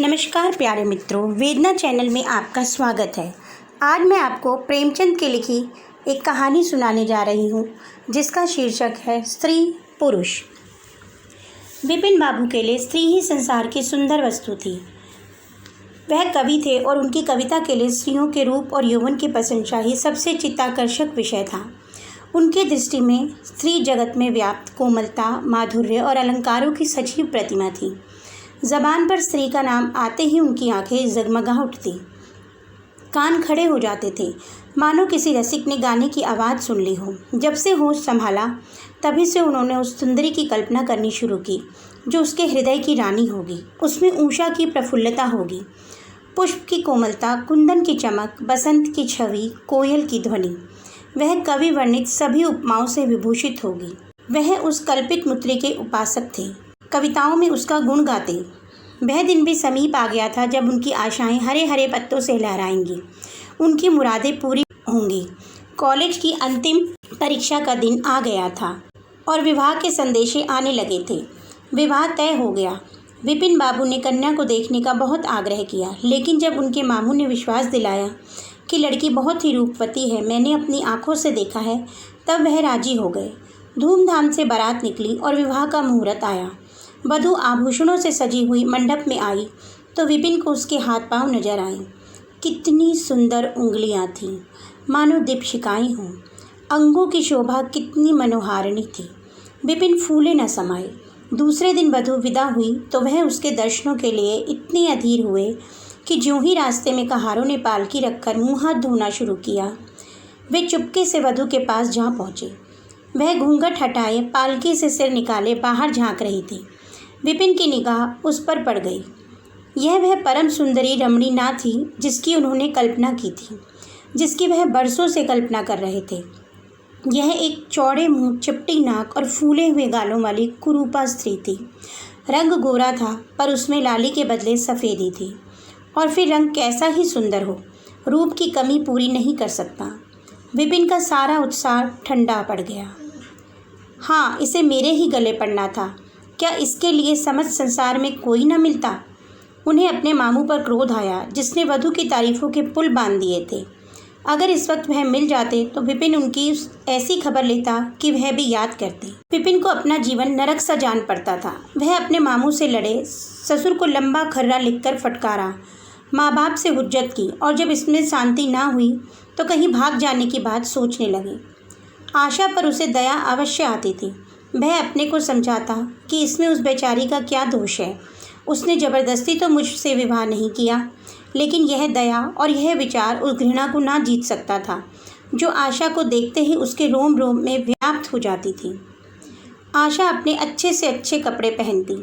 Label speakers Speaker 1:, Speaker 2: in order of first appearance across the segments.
Speaker 1: नमस्कार प्यारे मित्रों, वेदना चैनल में आपका स्वागत है। आज मैं आपको प्रेमचंद की लिखी एक कहानी सुनाने जा रही हूँ जिसका शीर्षक है स्त्री पुरुष। विपिन बाबू के लिए स्त्री ही संसार की सुंदर वस्तु थी। वह कवि थे और उनकी कविता के लिए स्त्रियों के रूप और यौवन की प्रशंसा ही सबसे चित्ताकर्षक विषय था। उनकी दृष्टि में स्त्री जगत में व्याप्त कोमलता, माधुर्य और अलंकारों की सजीव प्रतिमा थी। ज़बान पर स्त्री का नाम आते ही उनकी आंखें जगमगा उठती, कान खड़े हो जाते थे, मानो किसी रसिक ने गाने की आवाज़ सुन ली हो। जब से होश संभाला तभी से उन्होंने उस सुंदरी की कल्पना करनी शुरू की जो उसके हृदय की रानी होगी। उसमें उषा की प्रफुल्लता होगी, पुष्प की कोमलता, कुंदन की चमक, बसंत की छवि, कोयल की ध्वनि। वह कवि वर्णित सभी उपमाओं से विभूषित होगी। वह उस कल्पित मूर्ति के उपासक थे, कविताओं में उसका गुण गाते। वह दिन भी समीप आ गया था जब उनकी आशाएं हरे हरे पत्तों से लहराएंगी, उनकी मुरादें पूरी होंगी। कॉलेज की अंतिम परीक्षा का दिन आ गया था और विवाह के संदेशे आने लगे थे। विवाह तय हो गया। विपिन बाबू ने कन्या को देखने का बहुत आग्रह किया, लेकिन जब उनके मामू ने विश्वास दिलाया कि लड़की बहुत ही रूपवती है, मैंने अपनी आंखों से देखा है, तब वह राजी हो गए। धूमधाम से बारात निकली और विवाह का मुहूर्त आया। वधू आभूषणों से सजी हुई मंडप में आई तो विपिन को उसके हाथ पांव नजर आए। कितनी सुंदर उंगलियां थीं, मानो दीपशिखाएं हों। अंगों की शोभा कितनी मनोहारिणी थी। विपिन फूले न समाये। दूसरे दिन वधू विदा हुई तो वह उसके दर्शनों के लिए इतने अधीर हुए कि ज्यों ही रास्ते में कहारों ने पालकी रखकर मुँह हाथ धोना शुरू किया, वे चुपके से वधू के पास जा पहुँचे। वह घूंघट हटाए, पालकी से सिर निकाले बाहर झांक रही थी। विपिन की निगाह उस पर पड़ गई। यह वह परम सुंदरी रमणी ना थी जिसकी उन्होंने कल्पना की थी, जिसकी वह बरसों से कल्पना कर रहे थे। यह एक चौड़े मुंह, चिपटी नाक और फूले हुए गालों वाली कुरूपा स्त्री थी। रंग गोरा था पर उसमें लाली के बदले सफ़ेदी थी। और फिर रंग कैसा ही सुंदर हो, रूप की कमी पूरी नहीं कर सकता। विपिन का सारा उत्साह ठंडा पड़ गया। हाँ, इसे मेरे ही गले पड़ना था। क्या इसके लिए समझ संसार में कोई न मिलता? उन्हें अपने मामू पर क्रोध आया जिसने वधू की तारीफों के पुल बांध दिए थे। अगर इस वक्त वह मिल जाते तो विपिन उनकी ऐसी खबर लेता कि वह भी याद करते। विपिन को अपना जीवन नरक सा जान पड़ता था। वह अपने मामू से लड़े, ससुर को लंबा खर्रा लिखकर फटकारा, माँ बाप से हुज्जत की और जब इसमें शांति ना हुई तो कहीं भाग जाने की बात सोचने लगे। आशा पर उसे दया अवश्य आती थी। वह अपने को समझाता कि इसमें उस बेचारी का क्या दोष है। उसने ज़बरदस्ती तो मुझसे विवाह नहीं किया, लेकिन यह दया और यह विचार उस घृणा को ना जीत सकता था जो आशा को देखते ही उसके रोम रोम में व्याप्त हो जाती थी। आशा अपने अच्छे से अच्छे कपड़े पहनती,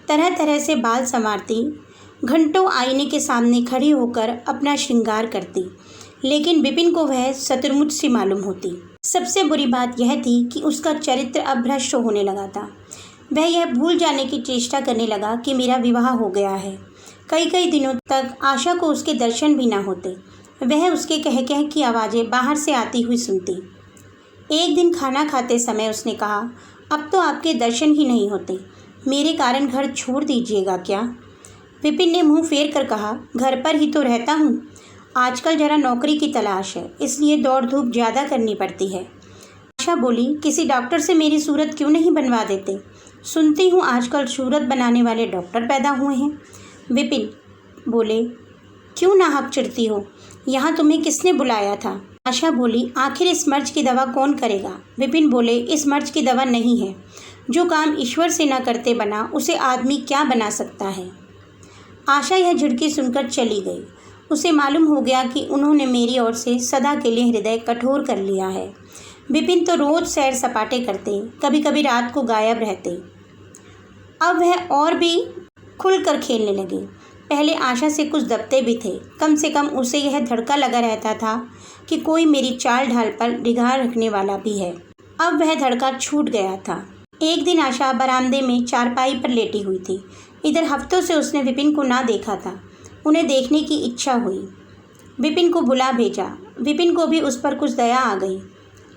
Speaker 1: तरह तरह से बाल संवारती, घंटों आईने के सामने खड़ी होकर अपना श्रृंगार करती, लेकिन विपिन को वह शतुर्मुझ सी मालूम होती। सबसे बुरी बात यह थी कि उसका चरित्र अब भ्रष्ट होने लगा था। वह यह भूल जाने की चेष्टा करने लगा कि मेरा विवाह हो गया है। कई कई दिनों तक आशा को उसके दर्शन भी ना होते। वह उसके कह कह की आवाज़ें बाहर से आती हुई सुनती। एक दिन खाना खाते समय उसने कहा, अब तो आपके दर्शन ही नहीं होते, मेरे कारण घर छोड़ दीजिएगा क्या? विपिन ने मुँह फेर कर कहा, घर पर ही तो रहता हूँ। आजकल जरा नौकरी की तलाश है, इसलिए दौड़ धूप ज़्यादा करनी पड़ती है। आशा बोली, किसी डॉक्टर से मेरी सूरत क्यों नहीं बनवा देते? सुनती हूँ आजकल सूरत बनाने वाले डॉक्टर पैदा हुए हैं। विपिन बोले, क्यों नाहक चिढ़ती हो? यहाँ तुम्हें किसने बुलाया था? आशा बोली, आखिर इस मर्ज की दवा कौन करेगा? विपिन बोले, इस मर्ज की दवा नहीं है। जो काम ईश्वर से न करते बना उसे आदमी क्या बना सकता है? आशा यह झिड़की सुनकर चली गई। उसे मालूम हो गया कि उन्होंने मेरी ओर से सदा के लिए हृदय कठोर कर लिया है। विपिन तो रोज़ सैर सपाटे करते, कभी कभी रात को गायब रहते। अब वह और भी खुलकर खेलने लगे। पहले आशा से कुछ दबते भी थे, कम से कम उसे यह धड़का लगा रहता था कि कोई मेरी चाल ढाल पर निगाह रखने वाला भी है। अब वह धड़का छूट गया था। एक दिन आशा बरामदे में चारपाई पर लेटी हुई थी। इधर हफ्तों से उसने विपिन को ना देखा था। उन्हें देखने की इच्छा हुई। विपिन को बुला भेजा। विपिन को भी उस पर कुछ दया आ गई।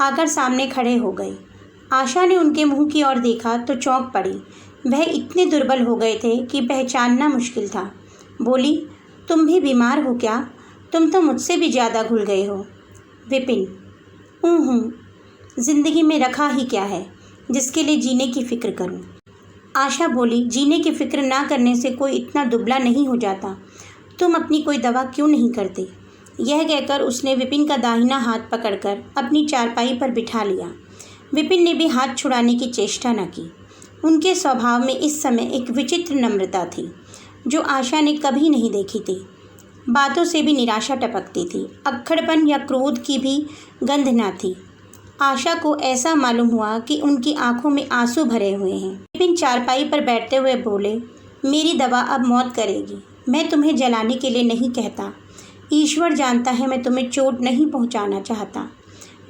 Speaker 1: आकर सामने खड़े हो गए। आशा ने उनके मुंह की ओर देखा तो चौंक पड़ी। वह इतने दुर्बल हो गए थे कि पहचानना मुश्किल था। बोली, तुम भी बीमार हो क्या? तुम तो मुझसे भी ज़्यादा घुल गए हो। विपिन, ज़िंदगी में रखा ही क्या है जिसके लिए जीने की फ़िक्र करूं? आशा बोली, जीने की फ़िक्र ना करने से कोई इतना दुबला नहीं हो जाता। तुम अपनी कोई दवा क्यों नहीं करते? यह कहकर उसने विपिन का दाहिना हाथ पकड़कर अपनी चारपाई पर बिठा लिया। विपिन ने भी हाथ छुड़ाने की चेष्टा न की। उनके स्वभाव में इस समय एक विचित्र नम्रता थी जो आशा ने कभी नहीं देखी थी। बातों से भी निराशा टपकती थी। अक्खड़पन या क्रोध की भी गंध न थी। आशा को ऐसा मालूम हुआ कि उनकी आंखों में आंसू भरे हुए हैं। विपिन चारपाई पर बैठते हुए बोले, मेरी दवा अब मौत करेगी। मैं तुम्हें जलाने के लिए नहीं कहता। ईश्वर जानता है मैं तुम्हें चोट नहीं पहुंचाना चाहता।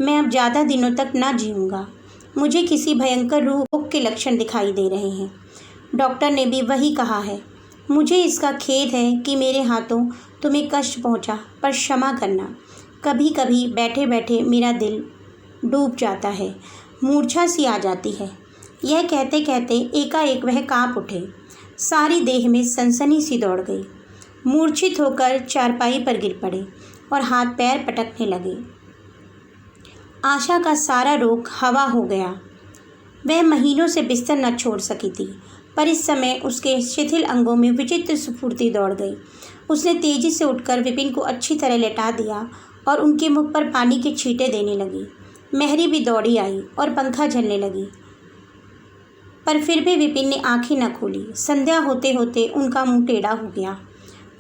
Speaker 1: मैं अब ज़्यादा दिनों तक ना जीऊँगा। मुझे किसी भयंकर रोग के लक्षण दिखाई दे रहे हैं। डॉक्टर ने भी वही कहा है। मुझे इसका खेद है कि मेरे हाथों तुम्हें कष्ट पहुंचा, पर क्षमा करना। कभी कभी बैठे बैठे मेरा दिल डूब जाता है, मूर्छा सी आ जाती है। यह कहते कहते एकाएक वह काँप उठे। सारी देह में सनसनी सी दौड़ गई। मूर्छित होकर चारपाई पर गिर पड़े और हाथ पैर पटकने लगे। आशा का सारा रोग हवा हो गया। वह महीनों से बिस्तर न छोड़ सकी थी, पर इस समय उसके शिथिल अंगों में विचित्र स्फूर्ति दौड़ गई। उसने तेजी से उठकर विपिन को अच्छी तरह लेटा दिया और उनके मुख पर पानी के छींटे देने लगी। मेहरी भी दौड़ी आई और पंखा झलने लगी, पर फिर भी विपिन ने आंखें न खोली। संध्या होते होते उनका मुंह टेढ़ा हो गया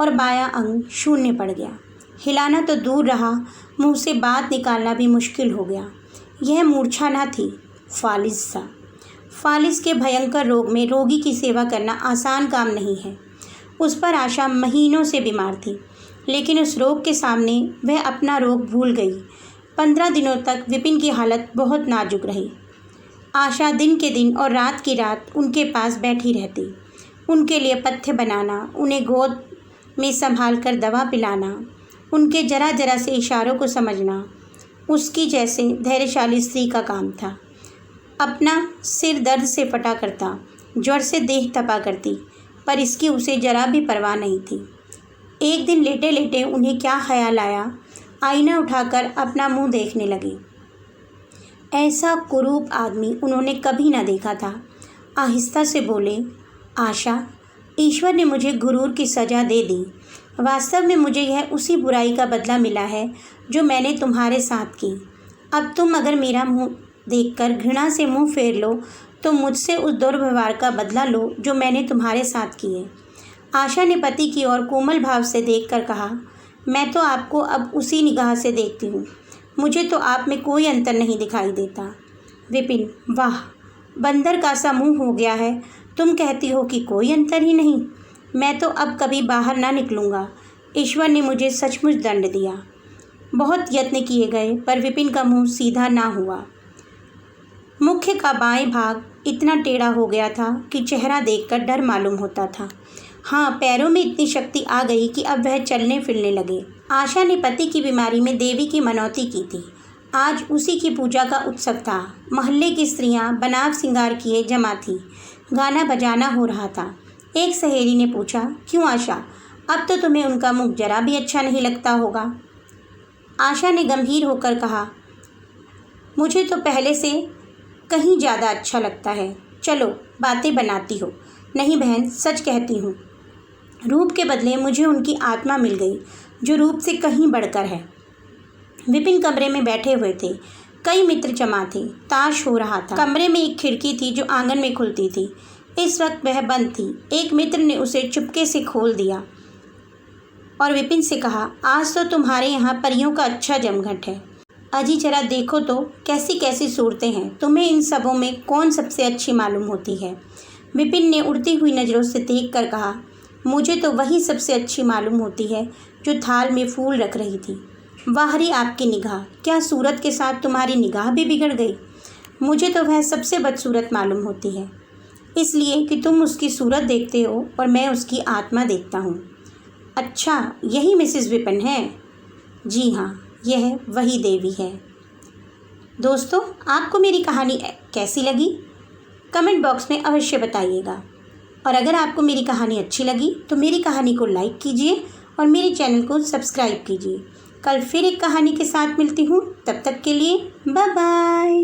Speaker 1: और बायां अंग शून्य पड़ गया। हिलाना तो दूर रहा, मुंह से बात निकालना भी मुश्किल हो गया। यह मूर्छा न थी, फालिज सा। फालिज के भयंकर रोग में रोगी की सेवा करना आसान काम नहीं है। उस पर आशा महीनों से बीमार थी, लेकिन उस रोग के सामने वह अपना रोग भूल गई। 15 दिनों तक विपिन की हालत बहुत नाजुक रही। आशा दिन के दिन और रात की रात उनके पास बैठी रहती। उनके लिए पथ्य बनाना, उन्हें गोद में संभाल कर दवा पिलाना, उनके जरा जरा से इशारों को समझना उसकी जैसे धैर्यशाली स्त्री का काम था। अपना सिर दर्द से फटा करता, ज्वर से देह तपा करती, पर इसकी उसे जरा भी परवाह नहीं थी। एक दिन लेटे लेटे उन्हें क्या ख्याल आया, आईना उठाकर अपना मुंह देखने लगी। ऐसा कुरूप आदमी उन्होंने कभी न देखा था। आहिस्ता से बोले, आशा, ईश्वर ने मुझे गुरूर की सज़ा दे दी। वास्तव में मुझे यह उसी बुराई का बदला मिला है जो मैंने तुम्हारे साथ की। अब तुम अगर मेरा मुंह देखकर घृणा से मुंह फेर लो तो मुझसे उस दुर्व्यवहार का बदला लो जो मैंने तुम्हारे साथ किए। आशा ने पति की ओर कोमल भाव से देखकर कहा, मैं तो आपको अब उसी निगाह से देखती हूँ। मुझे तो आप में कोई अंतर नहीं दिखाई देता। विपिन, वाह, बंदर का सा मुँह हो गया है। तुम कहती हो कि कोई अंतर ही नहीं। मैं तो अब कभी बाहर ना निकलूँगा। ईश्वर ने मुझे सचमुच दंड दिया। बहुत यत्न किए गए, पर विपिन का मुँह सीधा ना हुआ। मुख्य का बाएं भाग इतना टेढ़ा हो गया था कि चेहरा देखकर डर मालूम होता था। हाँ, पैरों में इतनी शक्ति आ गई कि अब वह चलने फिरने लगे। आशा ने पति की बीमारी में देवी की मनौती की थी। आज उसी की पूजा का उत्सव था। मोहल्ले की स्त्रियां बनाव श्रृंगार किए जमा थी। गाना बजाना हो रहा था। एक सहेली ने पूछा, क्यों आशा, अब तो तुम्हें उनका मुख जरा भी अच्छा नहीं लगता होगा? आशा ने गंभीर होकर कहा, मुझे तो पहले से कहीं ज़्यादा अच्छा लगता है। चलो, बातें बनाती हो। नहीं बहन, सच कहती हूँ, रूप के बदले मुझे उनकी आत्मा मिल गई जो रूप से कहीं बढ़कर है। विपिन कमरे में बैठे हुए थे। कई मित्र जमा थे। ताश हो रहा था। कमरे में एक खिड़की थी जो आंगन में खुलती थी। इस वक्त वह बंद थी। एक मित्र ने उसे चुपके से खोल दिया और विपिन से कहा, आज तो तुम्हारे यहाँ परियों का अच्छा जमघट है। अजी जरा देखो तो कैसी कैसी सूरतें हैं। तुम्हें इन सबों में कौन सबसे अच्छी मालूम होती है? विपिन ने उड़ती हुई नज़रों से देख कर कहा, मुझे तो वही सबसे अच्छी मालूम होती है जो थाल में फूल रख रही थी। वाहरी आपकी निगाह, क्या सूरत के साथ तुम्हारी निगाह भी बिगड़ गई? मुझे तो वह सबसे बदसूरत मालूम होती है, इसलिए कि तुम उसकी सूरत देखते हो और मैं उसकी आत्मा देखता हूँ। अच्छा, यही मिसेस विपिन है? जी हाँ, यह वही देवी है। दोस्तों, आपको मेरी कहानी कैसी लगी? कमेंट बॉक्स में अवश्य बताइएगा। और अगर आपको मेरी कहानी अच्छी लगी तो मेरी कहानी को लाइक कीजिए और मेरे चैनल को सब्सक्राइब कीजिए। कल फिर एक कहानी के साथ मिलती हूँ, तब तक के लिए बाय बाय।